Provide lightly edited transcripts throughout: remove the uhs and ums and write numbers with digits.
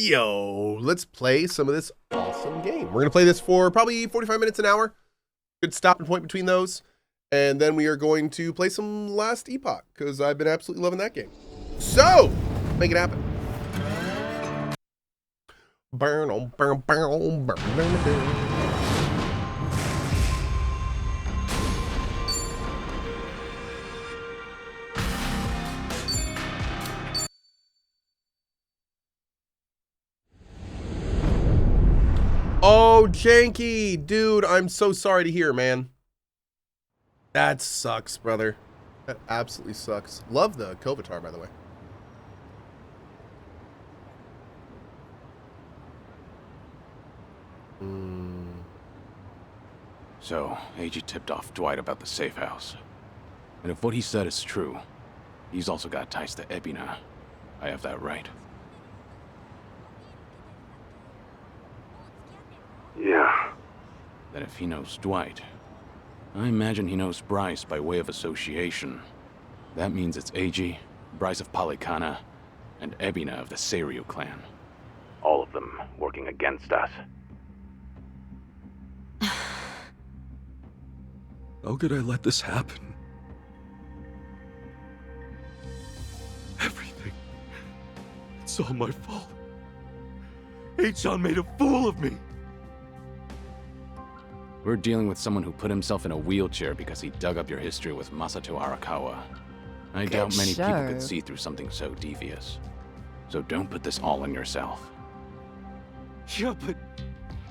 Yo, let's play some of this awesome game. We're going to play this for probably 45 minutes, an hour. Good stopping point between those. And then we are going to play some Last Epoch, because I've been absolutely loving that game. So, make it happen. Burn on, burn, burn, burn, burn, burn. Oh, janky, dude, I'm so sorry to hear, man. That sucks, brother. That absolutely sucks. Love the Cohh, by the way. So, AG tipped off Dwight about the safe house. And if what he said is true, he's also got ties to Ebina. I have that right. Yeah. Then if he knows Dwight, I imagine he knows Bryce by way of association. That means it's AG, Bryce of Polycana, and Ebina of the Seiryu clan. All of them working against us. How could I let this happen? Everything. It's all my fault. H-chan made a fool of me. We're dealing with someone who put himself in a wheelchair because he dug up your history with Masato Arakawa. I doubt many people could see through something so devious. So don't put this all on yourself. Yeah, but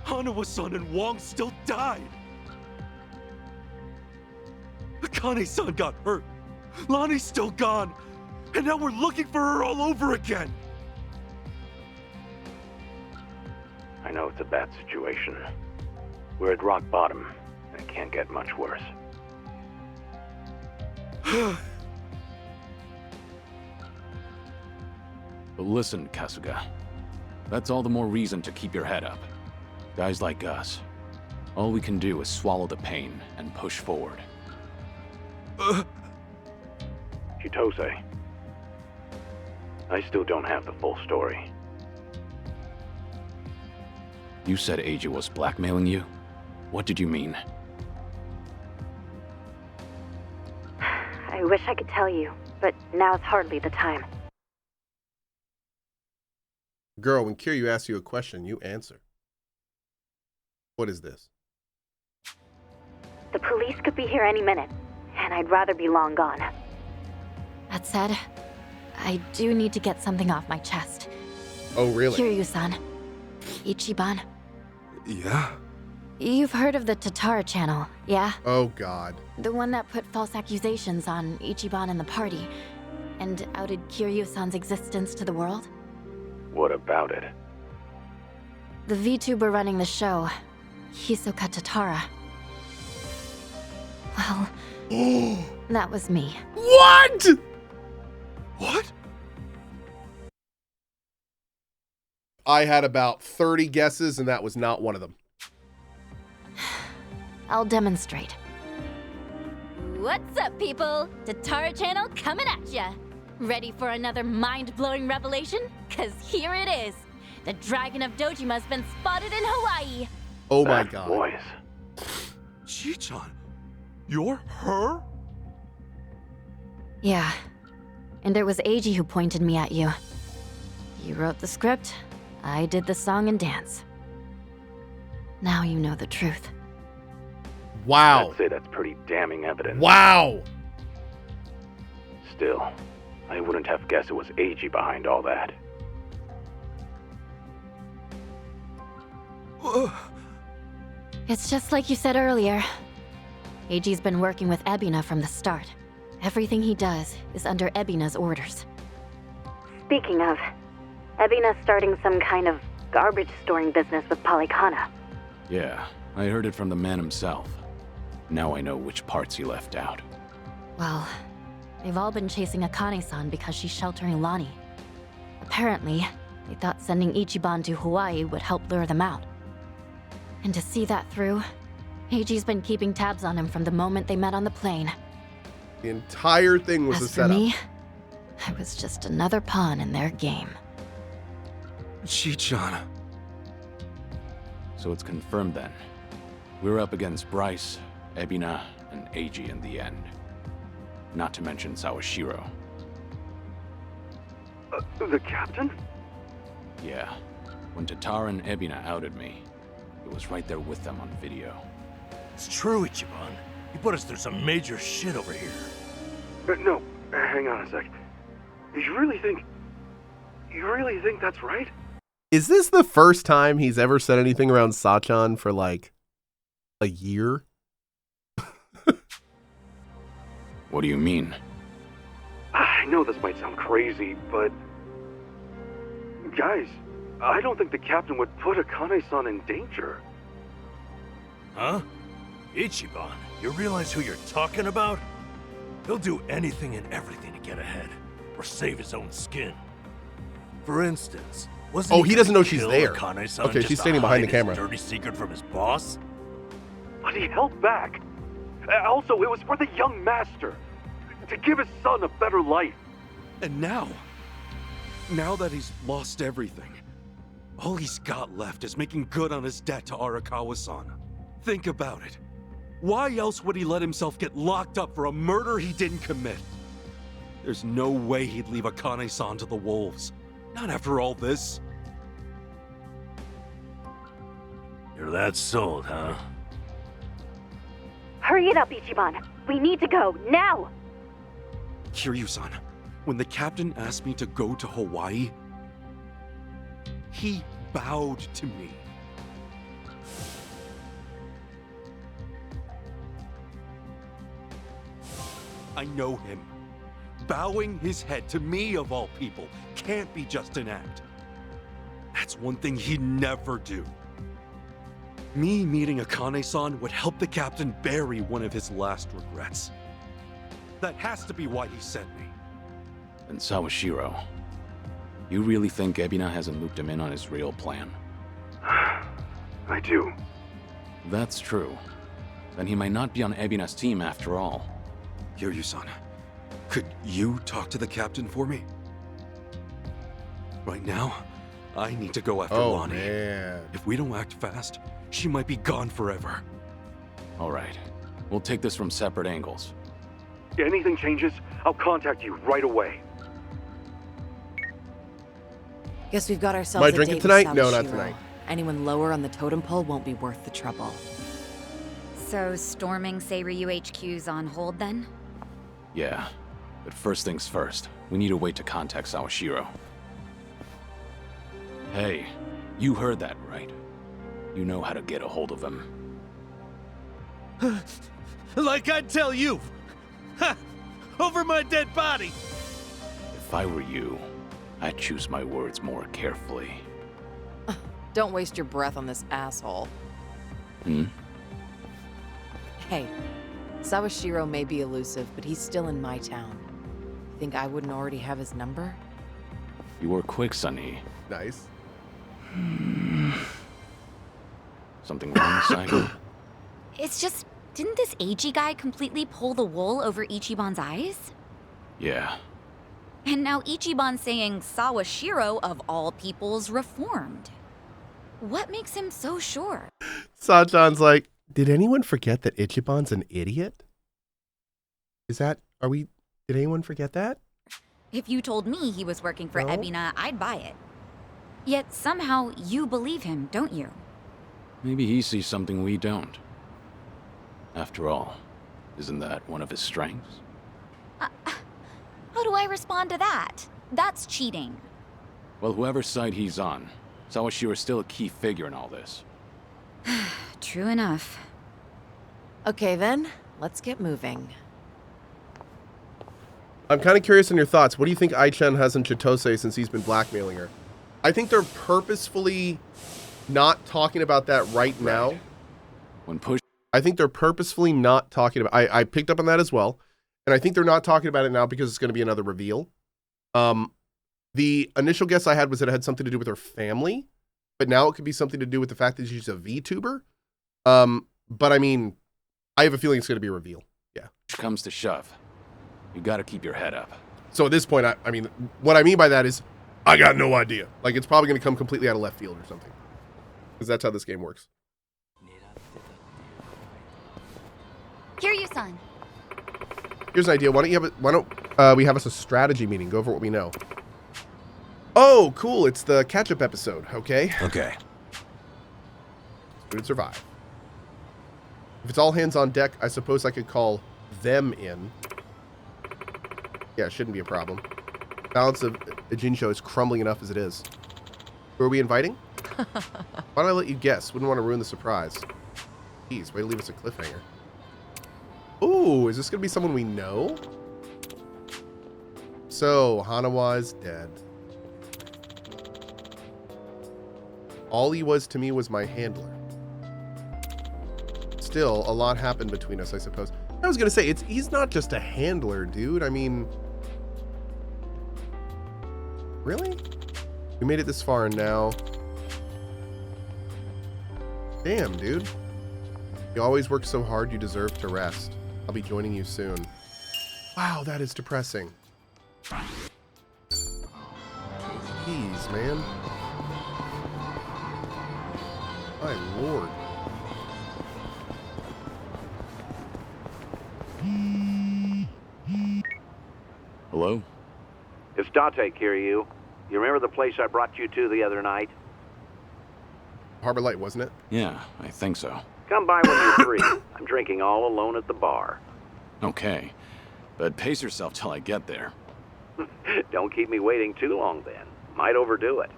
Hanawa-san and Wong still died. Akane-san got hurt. Lonnie's still gone. And now we're looking for her all over again. I know it's a bad situation. We're at rock bottom, and it can't get much worse. But listen, Kasuga. That's all the more reason to keep your head up. Guys like us, all we can do is swallow the pain and push forward. Chitose. I still don't have the full story. You said AG was blackmailing you? What did you mean? I wish I could tell you, but now's hardly the time. Girl, when Kiryu asks you a question, you answer. What is this? The police could be here any minute, and I'd rather be long gone. That said, I do need to get something off my chest. Oh, really? Kiryu-san. Ichiban. Yeah? You've heard of the Tatara channel, yeah? Oh, God. The one that put false accusations on Ichiban and the party, and outed Kiryu-san's existence to the world? What about it? The VTuber running the show, Hisoka Tatara. Well, that was me. What? What? I had about 30 guesses, and that was not one of them. I'll demonstrate. What's up, people? Tatara channel coming at ya. Ready for another mind-blowing revelation? Cause here it is. The Dragon of Dojima's been spotted in Hawaii. Oh my That God. voice. Chi-chan, you're her? Yeah. And it was Eiji who pointed me at you. You wrote the script, I did the song and dance. Now you know the truth. Wow. I'd say that's pretty damning evidence. Wow. Still, I wouldn't have guessed it was AG behind all that. It's just like you said earlier. Eiji's been working with Ebina from the start. Everything he does is under Ebina's orders. Speaking of, Ebina's starting some kind of garbage storing business with Polycana. Yeah, I heard it from the man himself. Now I know which parts he left out. Well, they've all been chasing Akane-san because she's sheltering Lonnie. Apparently, they thought sending Ichiban to Hawaii would help lure them out. And to see that through, Eiji's been keeping tabs on him from the moment they met on the plane. The entire thing was a As for setup. me, I was just another pawn in their game. Chi-chan. So it's confirmed then. We're up against Bryce, Ebina, and Eiji in the end. Not to mention Sawashiro. The captain? Yeah. When Tatara and Ebina outed me, it was right there with them on video. It's true, Ichiban. You put us through some major shit over here. No, hang on a sec. You really think that's right? Is this the first time he's ever said anything around Sachan for like a year? What do you mean? I know this might sound crazy, but... Guys, I don't think the captain would put Akane-san in danger. Huh? Ichiban, you realize who you're talking about? He'll do anything and everything to get ahead, or save his own skin. For instance, wasn't Oh, he doesn't know she's kill there. Akane-san Okay, just she's to standing behind hide the camera. his dirty secret from his boss? But he held back. Also, it was for the young master. To give his son a better life. And now that he's lost everything, all he's got left is making good on his debt to Arakawa-san. Think about it. Why else would he let himself get locked up for a murder he didn't commit? There's no way he'd leave Akane-san to the wolves. Not after all this. You're that sold, huh? Hurry it up, Ichiban. We need to go, now! Kiryu-san, when the captain asked me to go to Hawaii, he bowed to me. I know him. Bowing his head to me, of all people, can't be just an act. That's one thing he'd never do. Me meeting Akane-san would help the captain bury one of his last regrets. That has to be why he sent me. And Sawashiro, you really think Ebina hasn't looped him in on his real plan? I do. That's true. Then he might not be on Ebina's team after all. Kiryu-san, could you talk to the captain for me? Right now, I need to go after Oh, Lonnie. man. If we don't act fast, she might be gone forever. All right. We'll take this from separate angles. Anything changes, I'll contact you right away. Guess we've got ourselves Am I a drinking date tonight? with No, not Sawashiro. tonight. Anyone lower on the totem pole won't be worth the trouble. So storming Seiryu HQ's on hold then? Yeah. But first things first, we need a way to contact Sawashiro. Hey, you heard that, right? You know how to get a hold of him. Like I'd tell you! Ha! Over my dead body! If I were you, I'd choose my words more carefully. Don't waste your breath on this asshole. Hmm? Hey, Sawashiro may be elusive, but he's still in my town. Think I wouldn't already have his number? You were quick, Sonny. Nice. Something wrong, Psycho? It's just, didn't this Eiji guy completely pull the wool over Ichiban's eyes? Yeah. And now Ichiban's saying Sawashiro, of all people's, reformed. What makes him so sure? Sachan's like, did anyone forget that Ichiban's an idiot? Did anyone forget that? If you told me he was working for No? Ebina, I'd buy it. Yet somehow you believe him, don't you? Maybe he sees something we don't. After all, isn't that one of his strengths? How do I respond to that? That's cheating. Well, whoever's side he's on, Sawashiro is still a key figure in all this. True enough. Okay then, let's get moving. I'm kind of curious on your thoughts. What do you think Ai-chan has in Chitose since he's been blackmailing her? I think they're purposefully not talking about that right now. When push, I think they're purposefully not talking about. I picked up on that as well, and I think they're not talking about it now because it's going to be another reveal. The initial guess I had was that it had something to do with her family, but now it could be something to do with the fact that she's a VTuber. But I mean, I have a feeling it's going to be a reveal. Yeah. comes to shove, you gotta keep your head up. So at this point, I mean, what I mean by that is I got no idea. Like, it's probably going to come completely out of left field or something. Because that's how this game works. Kiryu-san. Here's an idea. Why don't we have us a strategy meeting? Go over what we know. Oh, cool. It's the catch-up episode. Okay. Okay. We would survive. If it's all hands on deck, I suppose I could call them in. Yeah, it shouldn't be a problem. Balance of Ijincho is crumbling enough as it is. Who are we inviting? Why don't I let you guess? Wouldn't want to ruin the surprise. Jeez, way to leave us a cliffhanger. Ooh, is this going to be someone we know? So, Hanawa is dead. All he was to me was my handler. Still, a lot happened between us, I suppose. I was going to say, he's not just a handler, dude. I mean... Really? We made it this far and now... Damn, dude. You always work so hard, you deserve to rest. I'll be joining you soon. Wow, that is depressing. Jeez, man. My lord. Hello? It's Date, Kiryu. You remember the place I brought you to the other night? Harbor Light, wasn't it? Yeah, I think so. Come by when you're free. I'm drinking all alone at the bar. Okay, but pace yourself till I get there. Don't keep me waiting too long then. Might overdo it.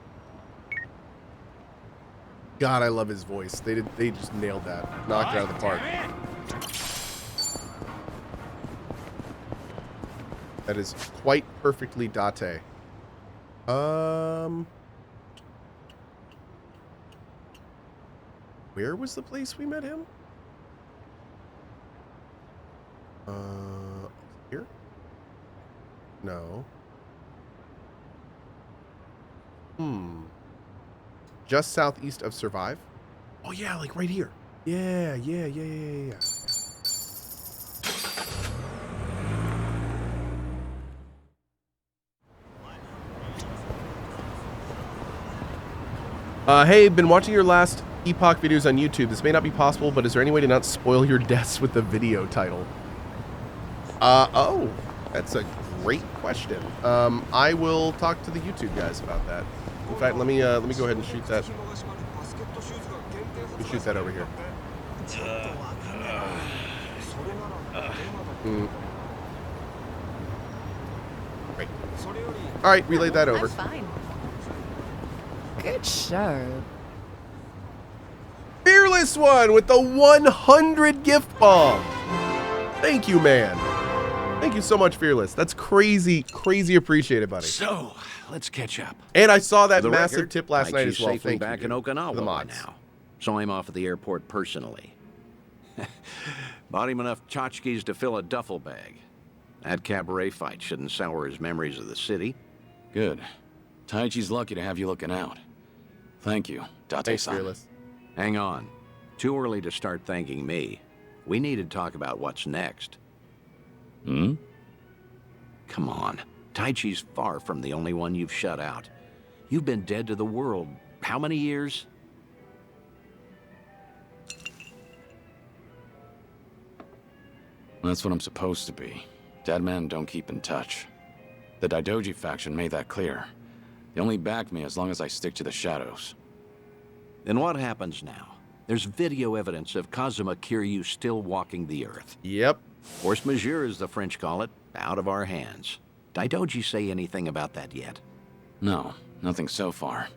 God, I love his voice. They just nailed that. Knocked it out of the park. That is quite perfectly Date. Where was the place we met him? Here? No. Just southeast of Survive? Oh yeah, like right here. Yeah. Hey, been watching your last Epoch videos on YouTube. This may not be possible, but is there any way to not spoil your deaths with the video title? Oh, that's a great question. I will talk to the YouTube guys about that. In fact, let me go ahead and shoot that. Let me shoot that over here. Great. All right, relay that over. That's fine. Good show. Fearless One with the 100 gift bomb. Thank you, man. Thank you so much, Fearless. That's crazy appreciated, buddy. So, let's catch up. And I saw that For the massive record, tip last night as well. safely Thank back you, in dude, for Okinawa the by mods. now. Saw him off at the airport personally. Bought him enough tchotchkes to fill a duffel bag. That cabaret fight shouldn't sour his memories of the city. Good. Taichi's lucky to have you looking out. Thank you, Thanks, Date-san. Fearless. Hang on. Too early to start thanking me. We need to talk about what's next. Hmm? Come on. Taichi's far from the only one you've shut out. You've been dead to the world how many years? That's what I'm supposed to be. Dead men don't keep in touch. The Daidoji faction made that clear. They only back me as long as I stick to the shadows. Then what happens now? There's video evidence of Kazuma Kiryu still walking the earth. Yep. Force majeure, as the French call it, out of our hands. Daidoji say anything about that yet? No, nothing so far.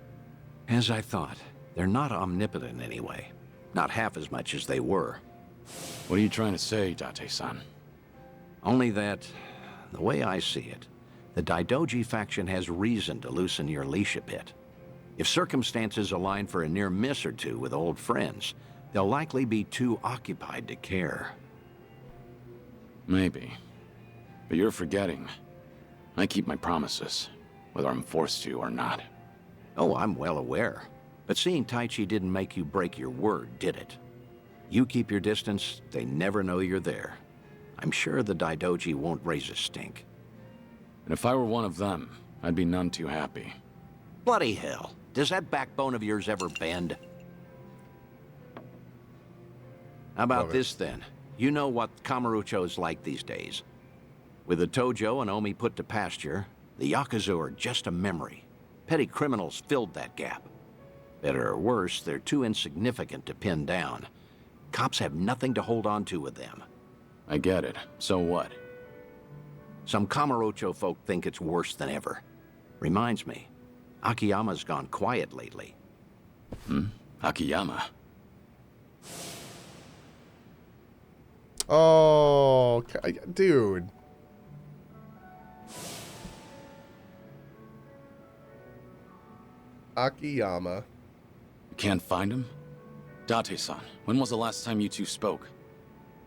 As I thought, they're not omnipotent anyway. Not half as much as they were. What are you trying to say, Date-san? Only that, the way I see it, the Daidoji faction has reason to loosen your leash a bit. If circumstances align for a near miss or two with old friends, they'll likely be too occupied to care. Maybe. But you're forgetting. I keep my promises, whether I'm forced to or not. Oh, I'm well aware. But seeing Taichi didn't make you break your word, did it? You keep your distance, they never know you're there. I'm sure the Daidoji won't raise a stink. And if I were one of them, I'd be none too happy. Bloody hell. Does that backbone of yours ever bend? How about this then? You know what Kamurocho's like these days. With the Tojo and Omi put to pasture, the Yakuza are just a memory. Petty criminals filled that gap. Better or worse, they're too insignificant to pin down. Cops have nothing to hold on to with them. I get it. So what? Some Kamurocho folk think it's worse than ever. Reminds me, Akiyama's gone quiet lately. Akiyama. Oh, dude. Akiyama. You can't find him? Date-san, when was the last time you two spoke?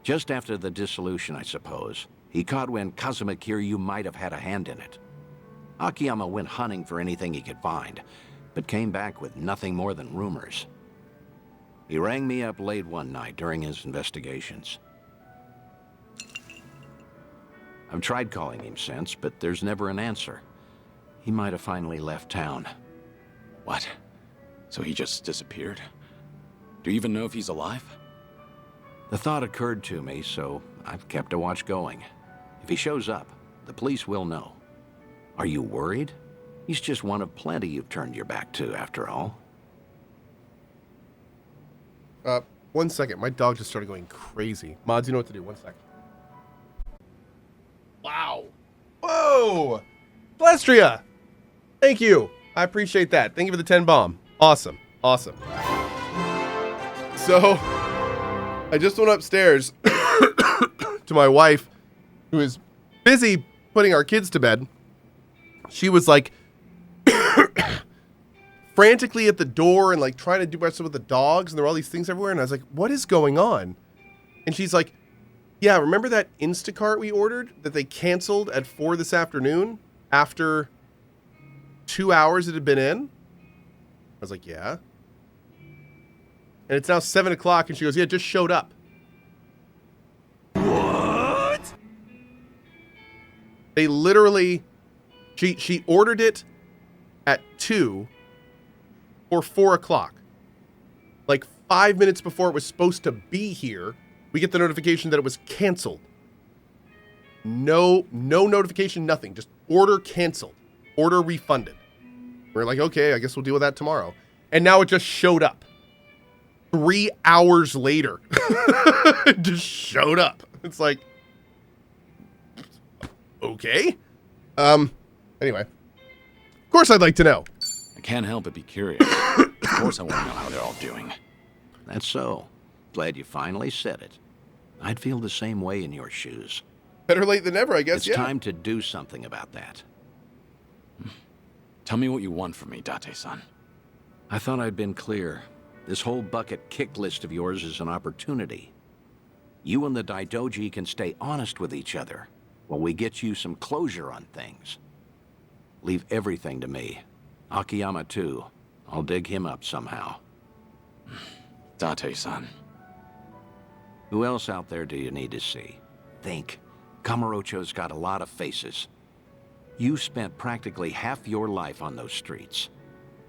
Just after the dissolution, I suppose. He caught wind Kazuma Kiryu might have had a hand in it. Akiyama went hunting for anything he could find, but came back with nothing more than rumors. He rang me up late one night during his investigations. I've tried calling him since, but there's never an answer. He might have finally left town. What? So he just disappeared? Do you even know if he's alive? The thought occurred to me, so I've kept a watch going. If he shows up, the police will know. Are you worried? He's just one of plenty you've turned your back to, after all. 1 second. My dog just started going crazy. Mods, you know what to do. 1 second. Wow. Whoa! Blastria! Thank you. I appreciate that. Thank you for the 10 bomb. Awesome. Awesome. So, I just went upstairs to my wife, who is busy putting our kids to bed. She was like frantically at the door and like trying to do something with the dogs, and there were all these things everywhere. And I was like, what is going on? And she's like, yeah, remember that Instacart we ordered that they canceled at 4 this afternoon after 2 hours it had been in? I was like, yeah. And it's now 7 o'clock, and she goes, yeah, it just showed up. What? They literally, she ordered it at 2 or 4 o'clock. Like 5 minutes before it was supposed to be here, we get the notification that it was canceled. No notification, nothing. Just order canceled. Order refunded. We're like, okay, I guess we'll deal with that tomorrow. And now it just showed up. 3 hours later. It just showed up. It's like, okay. Anyway. Of course I'd like to know. I can't help but be curious. Of course I want to know how they're all doing. That's so. Glad you finally said it. I'd feel the same way in your shoes. Better late than never, I guess, It's time to do something about that. Tell me what you want from me, Date-san. I thought I'd been clear. This whole bucket kick list of yours is an opportunity. You and the Daidoji can stay honest with each other while we get you some closure on things. Leave everything to me. Akiyama, too. I'll dig him up somehow. Date-san. Who else out there do you need to see? Think. Kamurocho's got a lot of faces. You spent practically half your life on those streets.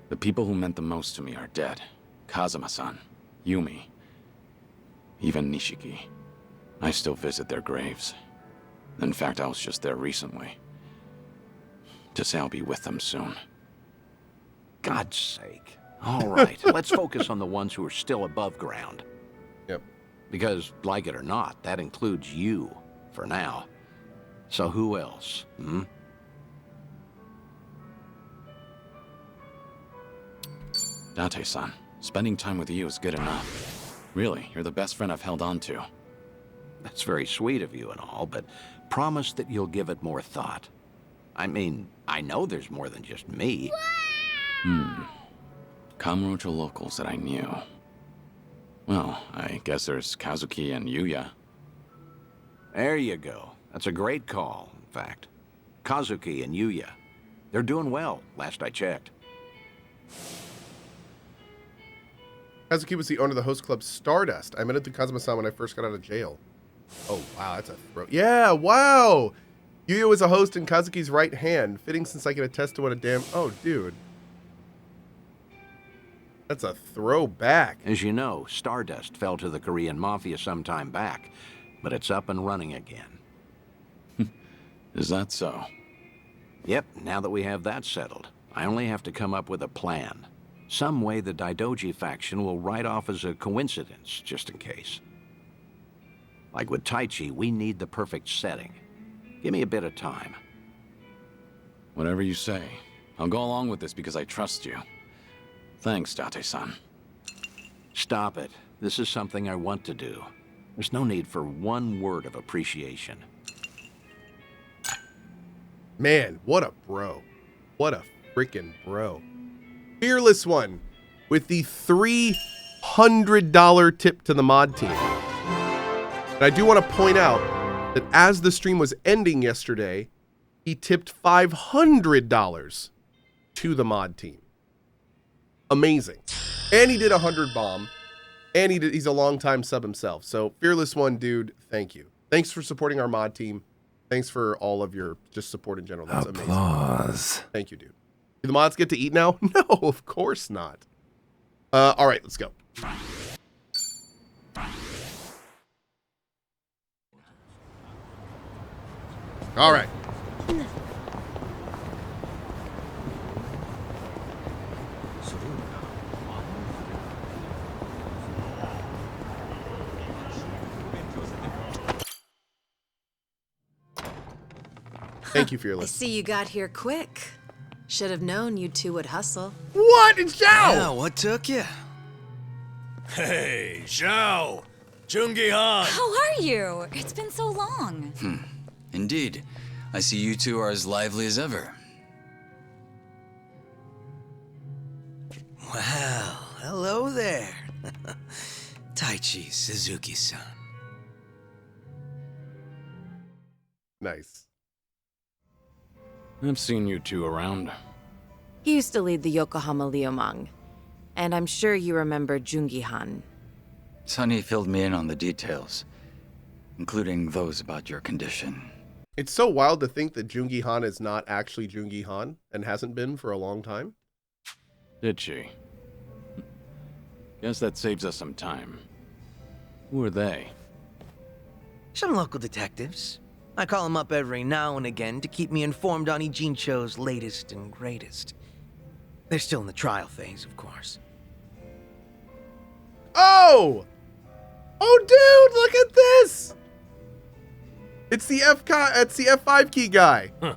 The people who meant the most to me are dead. Kazuma-san, Yumi, even Nishiki. I still visit their graves. In fact, I was just there recently. To say I'll be with them soon. God's sake. All right, let's focus on the ones who are still above ground. Yep. Because, like it or not, that includes you, for now. So who else, Date-san, spending time with you is good enough. Really, you're the best friend I've held on to. That's very sweet of you and all, but promise that you'll give it more thought. I mean, I know there's more than just me. Kamurocho locals that I knew. Well, I guess there's Kazuki and Yuya. There you go. That's a great call, in fact. Kazuki and Yuya. They're doing well, last I checked. Kazuki was the owner of the host club Stardust. I met it through Kazuma-san when I first got out of jail. Oh, wow, that's a throw. Yeah, wow! Yuya was a host and Kazuki's right hand. Fitting since I can attest to what a damn... Oh, dude. That's a throwback. As you know, Stardust fell to the Korean Mafia some time back, but it's up and running again. Is that so? Yep, now that we have that settled, I only have to come up with a plan. Some way the Daidoji faction will write off as a coincidence, just in case. Like with Taichi, we need the perfect setting. Give me a bit of time. Whatever you say. I'll go along with this because I trust you. Thanks, Date-san. Stop it. This is something I want to do. There's no need for one word of appreciation. Man, what a bro. What a freaking bro. Fearless One with the $300 tip to the mod team. And I do want to point out that as the stream was ending yesterday, he tipped $500 to the mod team. Amazing. And he did a 100 bomb. And he's a longtime sub himself. So Fearless One, dude, thank you. Thanks for supporting our mod team. Thanks for all of your just support in general. That's amazing. Thank you, dude. Do the mods get to eat now? No, of course not. All right, let's go. All right. Thank you, I Fearless. see you got here quick. Should have known you two would hustle. What? It's Zhao! Yeah, what took you? Hey, Zhao! Jungi-han! How are you? It's been so long. Indeed. I see you two are as lively as ever. Well, hello there. Taichi Suzuki-san. Nice. I've seen you two around. He used to lead the Yokohama Liumang. And I'm sure you remember Jungi-han. Sunny filled me in on the details, including those about your condition. It's so wild to think that Jungi-han is not actually Jungi-han and hasn't been for a long time. Did she? Guess that saves us some time. Who are they? Some local detectives. I call them up every now and again to keep me informed on Ijincho's latest and greatest. They're still in the trial phase, of course. Oh! Oh, dude, look at this! It's the F5 key guy. Huh.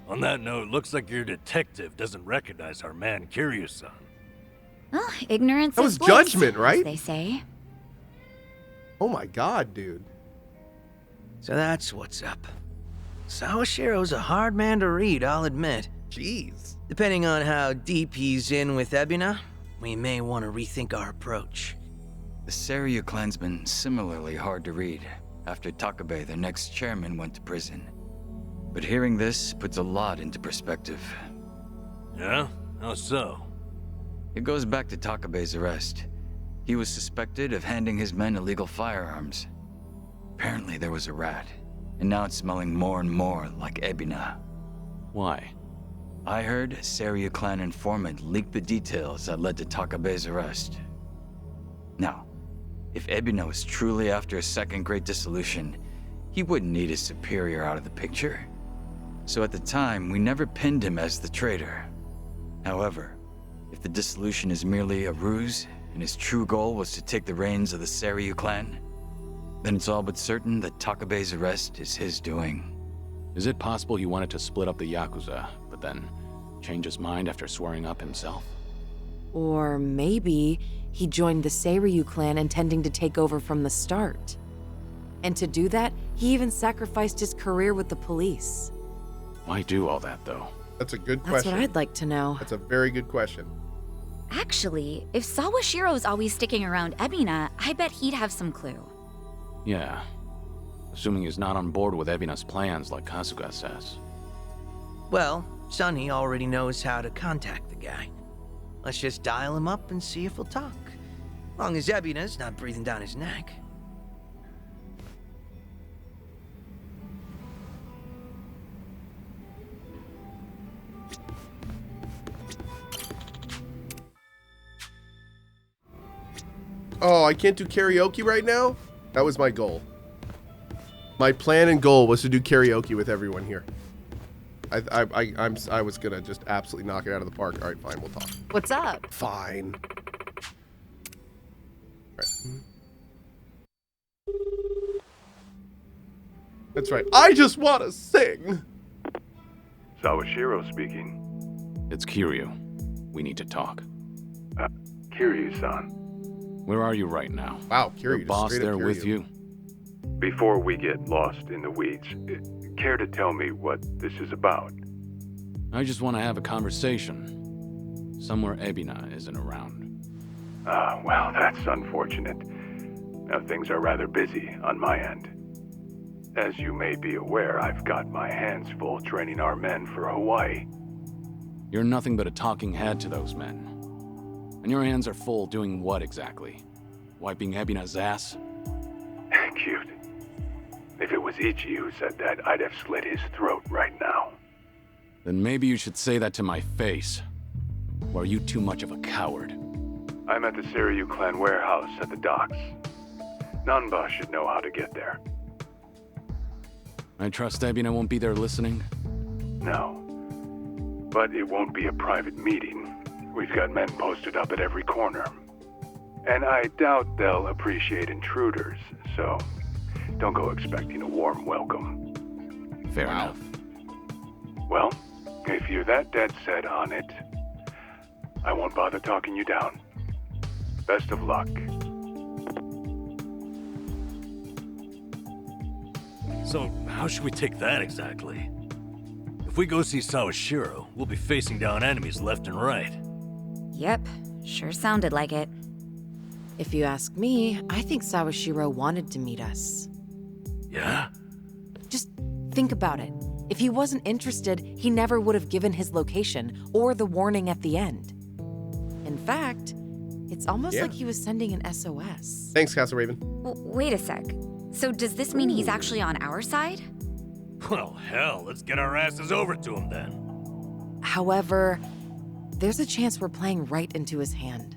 On that note, looks like your detective doesn't recognize our man Kiryu-san. Well, ignorance That is was bliss, judgment, right? as they say. Oh my god, dude. So that's what's up. Sawashiro's a hard man to read, I'll admit. Jeez. Depending on how deep he's in with Ebina, we may want to rethink our approach. The Seiryu clan's been similarly hard to read after Takabe, their next chairman, went to prison. But hearing this puts a lot into perspective. Yeah? How so? It goes back to Takabe's arrest. He was suspected of handing his men illegal firearms. Apparently there was a rat, and now it's smelling more and more like Ebina. Why? I heard a Seiryu clan informant leaked the details that led to Takabe's arrest. Now, if Ebina was truly after a second great dissolution, he wouldn't need his superior out of the picture. So at the time, we never pinned him as the traitor. However, if the dissolution is merely a ruse, and his true goal was to take the reins of the Seiryu clan, then it's all but certain that Takabe's arrest is his doing. Is it possible he wanted to split up the Yakuza, but then change his mind after swearing up himself? Or maybe he joined the Seiryu clan intending to take over from the start. And to do that, he even sacrificed his career with the police. Why do all that, though? That's a good That's question. what I'd like to know. That's a very good question. Actually, if Sawashiro's always sticking around Ebina, I bet he'd have some clue. Yeah. Assuming he's not on board with Ebina's plans like Kasuga says. Well, Sunny already knows how to contact the guy. Let's just dial him up and see if he'll talk. Long as Ebina's not breathing down his neck. Oh, I can't do karaoke right now? That was my goal. My plan and goal was to do karaoke with everyone here. I was gonna just absolutely knock it out of the park. All right, fine, we'll talk. What's up? Fine. All right. That's right. I just want to sing. Sawashiro speaking. It's Kiryu. We need to talk. Kiryu-san. Where are you right now? Wow, Kiryu. Your just boss straight up there with Kiryu. you? Before we get lost in the weeds, care to tell me what this is about? I just want to have a conversation. Somewhere Ebina isn't around. Well, that's unfortunate. Now, things are rather busy on my end. As you may be aware, I've got my hands full training our men for Hawaii. You're nothing but a talking head to those men. And your hands are full doing what exactly? Wiping Ebina's ass? Cute. If it was Ichi who said that, I'd have slit his throat right now. Then maybe you should say that to my face. Or are you too much of a coward? I'm at the Seiryu clan warehouse at the docks. Nanba should know how to get there. I trust Ebina won't be there listening? No. But it won't be a private meeting. We've got men posted up at every corner. And I doubt they'll appreciate intruders, so don't go expecting a warm welcome. Fair enough. Well, if you're that dead set on it, I won't bother talking you down. Best of luck. So, how should we take that exactly? If we go see Sawashiro, we'll be facing down enemies left and right. Yep, sure sounded like it. If you ask me, I think Sawashiro wanted to meet us. Yeah? Just think about it. If he wasn't interested, he never would have given his location or the warning at the end. In fact, it's almost like he was sending an SOS. Thanks, Castle Raven. Wait a sec. So does this mean he's actually on our side? Well, hell, let's get our asses over to him then. However, there's a chance we're playing right into his hand.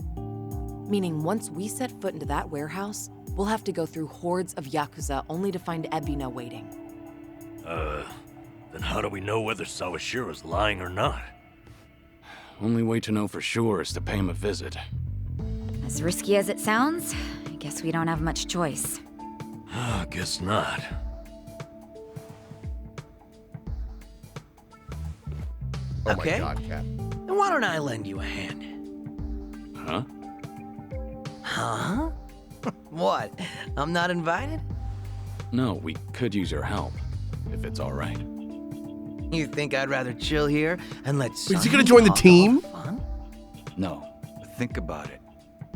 Meaning once we set foot into that warehouse, we'll have to go through hordes of Yakuza only to find Ebina waiting. Then how do we know whether Sawashiro's lying or not? Only way to know for sure is to pay him a visit. As risky as it sounds, I guess we don't have much choice. Guess not. Oh Okay. my god, Cat. Then why don't I lend you a hand? Huh? Huh? What? I'm not invited? No, we could use your help, if it's all right. You think I'd rather chill here and let Is he gonna join the team? No, but think about it.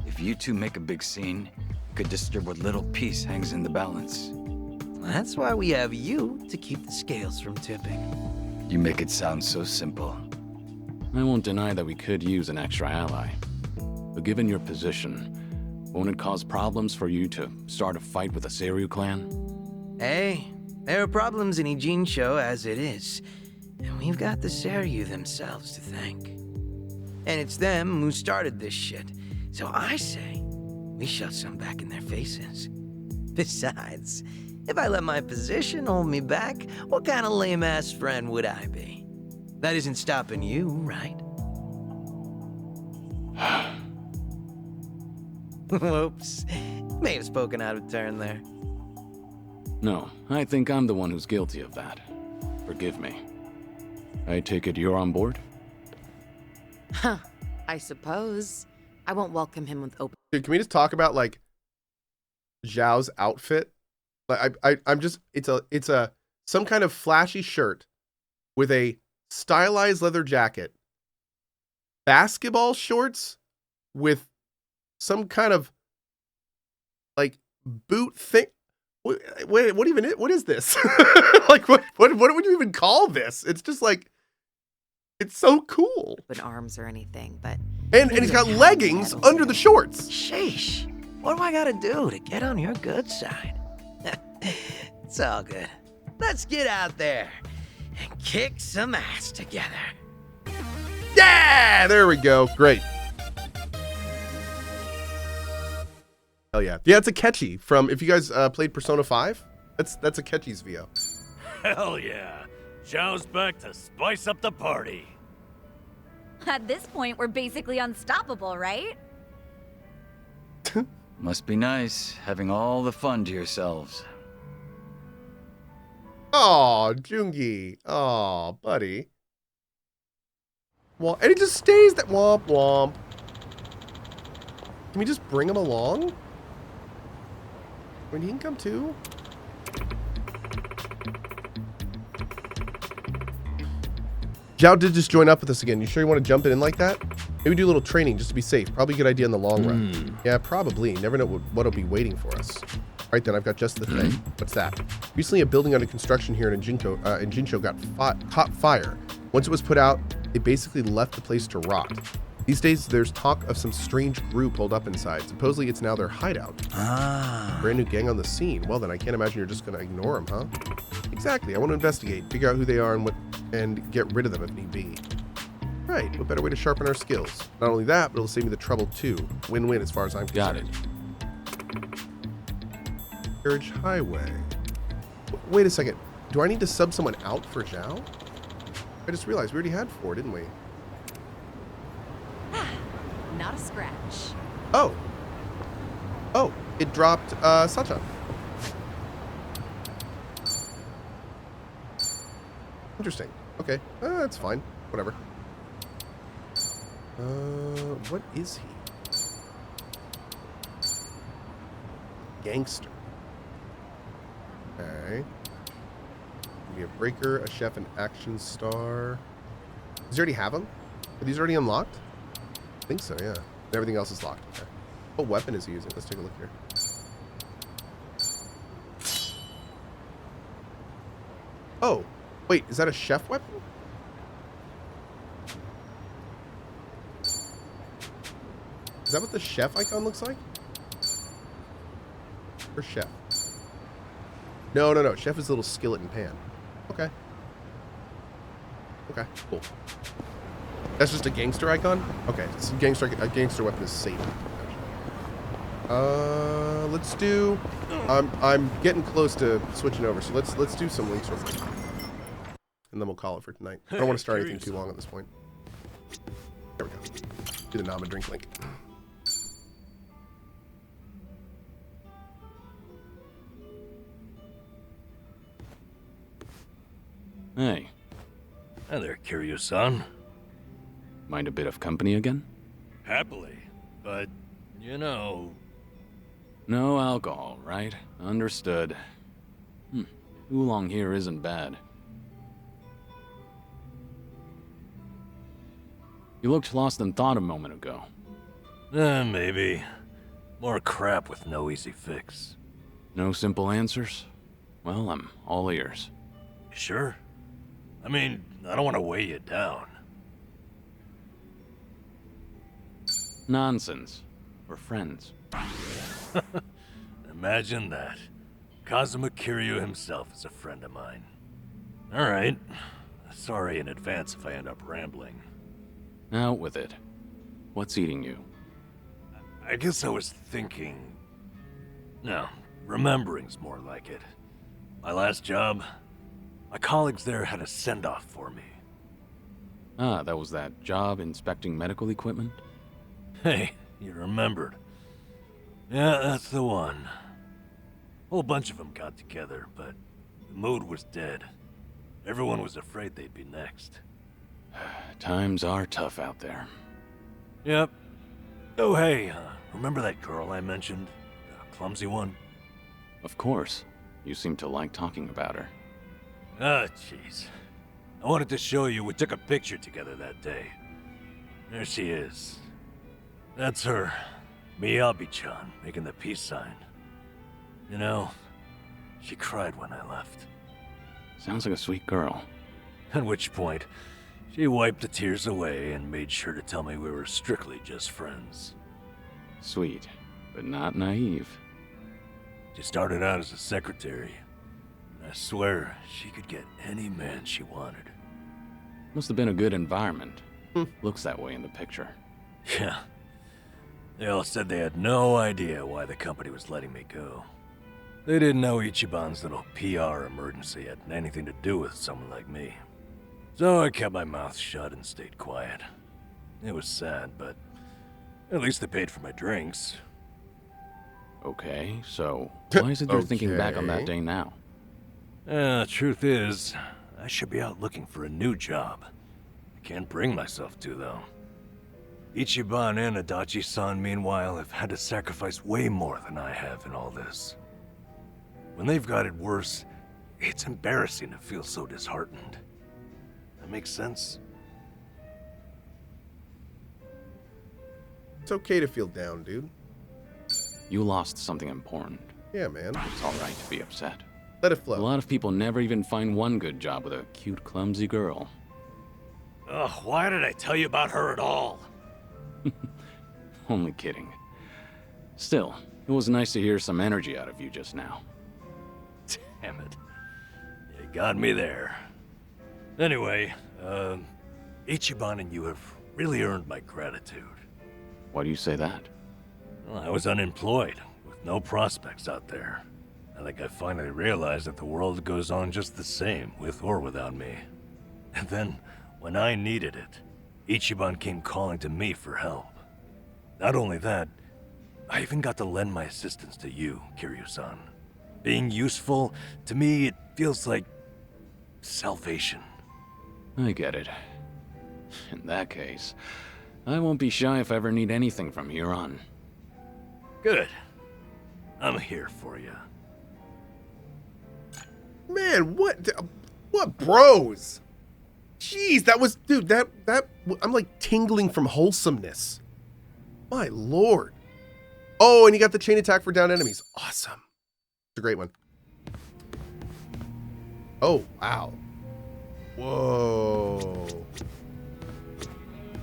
If you two make a big scene, you could disturb what little piece hangs in the balance. That's why we have you to keep the scales from tipping. You make it sound so simple. I won't deny that we could use an extra ally. But given your position, won't it cause problems for you to start a fight with the Seiryu clan? Hey, there are problems in Ijincho as it is. And we've got the Seiryu themselves to thank. And it's them who started this shit. So I say, we shove some back in their faces. Besides, if I let my position hold me back, what kind of lame-ass friend would I be? That isn't stopping you, right? Whoops. May have spoken out of turn there. No, I think I'm the one who's guilty of that. Forgive me. I take it you're on board? Huh, I suppose. I won't welcome him with open... Dude, can we just talk about like Zhao's outfit? Like I'm just it's a some kind of flashy shirt with a stylized leather jacket, basketball shorts with some kind of like boot thing. Wait, what is this? Like what would you even call this? It's just like it's so cool. open arms or anything, but... And he's got leggings under the shorts. Sheesh. What do I gotta do to get on your good side? It's all good. Let's get out there and kick some ass together. Yeah, there we go. Great. Hell yeah. Yeah, it's a catchy from, if you guys played Persona 5, that's a catchy's VO. Hell yeah. Zhao's back to spice up the party. At this point, we're basically unstoppable, right? Must be nice, having all the fun to yourselves. Oh, Jungi. Oh, buddy. Well, and he just stays that womp womp. Can we just bring him along? When he can come too? Zhao did just join up with us again. You sure you want to jump in like that? Maybe do a little training just to be safe. Probably a good idea in the long run. Yeah, probably. Never know what'll be waiting for us. Right then, I've got just the thing. What's that? Recently, a building under construction here in Jinsho got caught fire. Once it was put out, they basically left the place to rot. These days, there's talk of some strange group holed up inside. Supposedly, it's now their hideout. Brand new gang on the scene. Well, then I can't imagine you're just going to ignore them, huh? Exactly. I want to investigate, figure out who they are, and get rid of them if need be. Right. What better way to sharpen our skills? Not only that, but it'll save me the trouble too. Win-win as far as I'm concerned. Got it. Carriage Highway. Wait a second. Do I need to sub someone out for Zhao? I just realized we already had 4, didn't we? Not a scratch. Oh. Oh, it dropped Sacha. Interesting. Okay. That's fine. Whatever. What is he? Gangster. Okay. Be a breaker, a chef, an action star. Does he already have them? Are these already unlocked? I think so, yeah. And everything else is locked. Okay. What weapon is he using? Let's take a look here. Oh, wait, is that a chef weapon? Is that what the chef icon looks like? Or chef? No. Chef is a little skillet and pan. Okay. Okay, cool. That's just a gangster icon? Okay, so a gangster weapon is safe. Let's do... I'm getting close to switching over, so let's do some links real quick. And then we'll call it for tonight. I don't want to start anything too long at this point. There we go. Do the Nama drink link. Hey. Hi there, Kiryu-san. Mind a bit of company again? Happily, but, you know... No alcohol, right? Understood. Oolong here isn't bad. You looked lost in thought a moment ago. Maybe. More crap with no easy fix. No simple answers? Well, I'm all ears. You sure? I mean, I don't want to weigh you down. Nonsense. We're friends. Imagine that. Kazuma Kiryu himself is a friend of mine. Alright. Sorry in advance if I end up rambling. Out with it. What's eating you? I guess I was thinking... No, remembering's more like it. My last job, my colleagues there had a send-off for me. Ah, that was that job inspecting medical equipment? Hey, you remembered. Yeah, that's the one. Whole bunch of them got together, but the mood was dead. Everyone was afraid they'd be next. Times are tough out there. Yep. Oh, hey, remember that girl I mentioned? The clumsy one? Of course. You seem to like talking about her. Ah, jeez. I wanted to show you we took a picture together that day. There she is. That's her. Miyabi-chan, making the peace sign. You know, she cried when I left. Sounds like a sweet girl. At which point, she wiped the tears away and made sure to tell me we were strictly just friends. Sweet, but not naive. She started out as a secretary. And I swear, she could get any man she wanted. Must have been a good environment. Looks that way in the picture. Yeah. They all said they had no idea why the company was letting me go. They didn't know Ichiban's little PR emergency had anything to do with someone like me. So I kept my mouth shut and stayed quiet. It was sad, but at least they paid for my drinks. Okay, so why is it you're thinking back on that day now? The truth is, I should be out looking for a new job. I can't bring myself to, though. Ichiban and Adachi-san, meanwhile, have had to sacrifice way more than I have in all this. When they've got it worse, it's embarrassing to feel so disheartened. That makes sense? It's okay to feel down, dude. You lost something important. Yeah, man. It's all right to be upset. Let it flow. A lot of people never even find one good job with a cute, clumsy girl. Ugh, why did I tell you about her at all? Only kidding. Still, it was nice to hear some energy out of you just now. Damn it. You got me there. Anyway, Ichiban and you have really earned my gratitude. Why do you say that? Well, I was unemployed, with no prospects out there. I think I finally realized that the world goes on just the same, with or without me. And then, when I needed it, Ichiban came calling to me for help. Not only that, I even got to lend my assistance to you, Kiryu-san. Being useful, to me, it feels like salvation. I get it. In that case, I won't be shy if I ever need anything from here on. Good. I'm here for you. Man, what bros? Jeez, that was, dude, that I'm like tingling from wholesomeness. My lord. Oh, and you got the chain attack for down enemies. Awesome. It's a great one. Oh, wow. Whoa.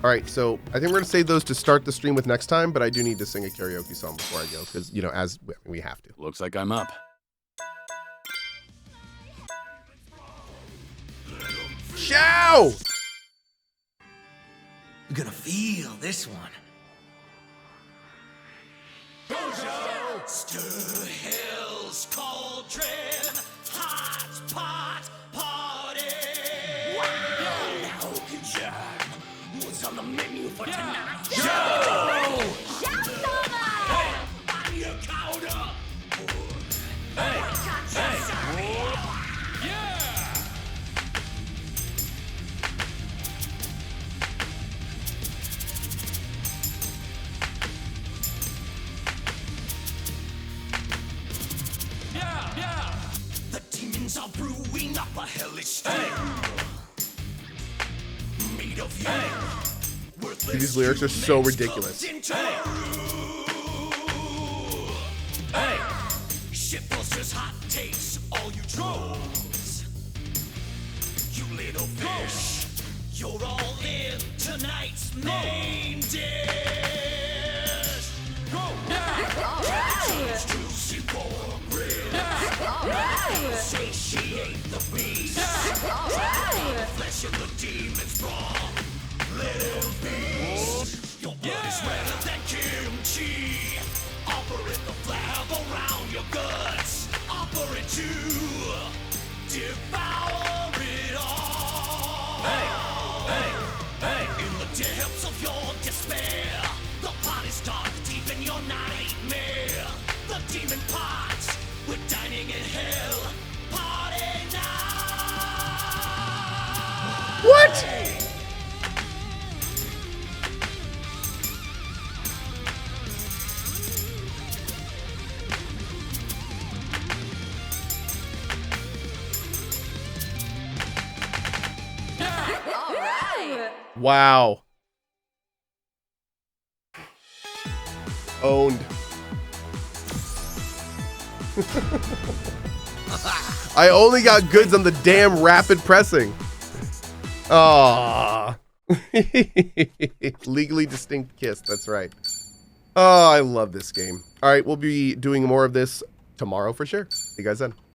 All right, so I think we're going to save those to start the stream with next time, but I do need to sing a karaoke song before I go because, you know, as we have to. Looks like I'm up. Show! You're gonna feel this one. Stir Hill's cauldron, hot pot party. Wow. Now can jam. What's on the menu for tonight? Joe! Hey, on your counter. Hey, yeah! Yeah! The demons are brewing up a hellish stew. Made of you. Dude, these lyrics are so ridiculous. Hey! Shitbusters hot takes, all you trolls. You little fish, you're all in tonight's main dish. Go! Yeah! Juicy pork ribs. Satiate the beast. Flesh of the demon's brawn. Little beast. Your blood is redder than kimchi. Operate the flab around your guts. Operate to devour it all. Hey! In the depths of your despair, the pot is dark, deep in your nightmare. The demon pots, we're dining in hell. Party now! What? Wow. Owned. I only got goods on the damn rapid pressing. Ah. Legally distinct kiss. That's right. Oh, I love this game. All right, we'll be doing more of this tomorrow for sure. See you guys then.